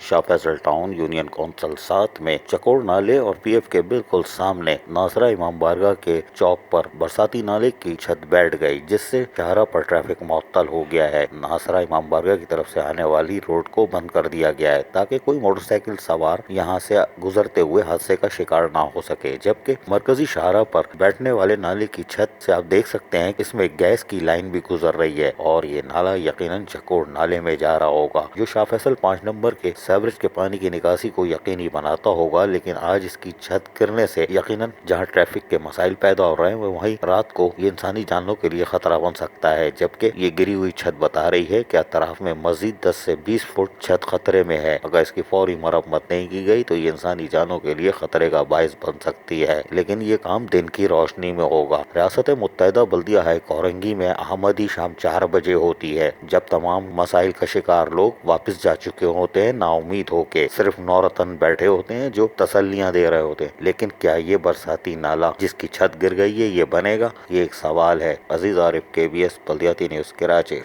شاہ Faisal town union council 7 میں چکوڑ نالے اور پی ایف کے بالکل سامنے ناصرہ امام بارگاہ کے چوک پر برساتی نالے کی چھت بیٹھ گئی، جس سے شاہراہ پر ٹریفک معطل ہو گیا ہے۔ ناصرہ امام بارگاہ کی طرف سے آنے والی روڈ کو بند کر دیا گیا ہے تاکہ کوئی موٹر سائیکل سوار یہاں سے گزرتے ہوئے حادثے کا شکار نہ ہو سکے، جبکہ مرکزی شاہراہ پر بیٹھنے والے نالے کی چھت سے آپ دیکھ سکتے ہیں کہ اس میں گیس کی لائن بھی گزر رہی ہے اور یہ نالا یقیناً چکوڑ نالے میں جا رہا ہوگا، جو شاہ فیصل 5 نمبر کے سیوریج کے پانی کی نکاسی کو یقینی بناتا ہوگا۔ لیکن آج اس کی چھت گرنے سے یقیناً جہاں ٹریفک کے مسائل پیدا ہو رہے ہیں وہیں رات کو یہ انسانی جانوں کے لیے خطرہ بن سکتا ہے، جبکہ یہ گری ہوئی چھت بتا رہی ہے کہ اطراف میں مزید 10 سے 20 فٹ چھت خطرے میں ہے۔ اگر اس کی فوری مرمت نہیں کی گئی تو یہ انسانی جانوں کے لیے خطرے کا باعث بن سکتی ہے، لیکن یہ کام دن کی روشنی میں ہوگا۔ ریاست متحدہ بلدیہ ہائے کورنگی میں آمدی شام 4 بجے ہوتی ہے، جب تمام مسائل کا شکار لوگ واپس جا چکے ہوتے ہیں، نا امید ہو کے صرف نورتن بیٹھے ہوتے ہیں جو تسلیاں دے رہے ہوتے ہیں۔ لیکن کیا یہ برساتی نالا جس کی چھت گر گئی ہے یہ بنے گا؟ یہ ایک سوال ہے۔ عزیز عارف، KBS بلدیاتی نیوز، کراچی۔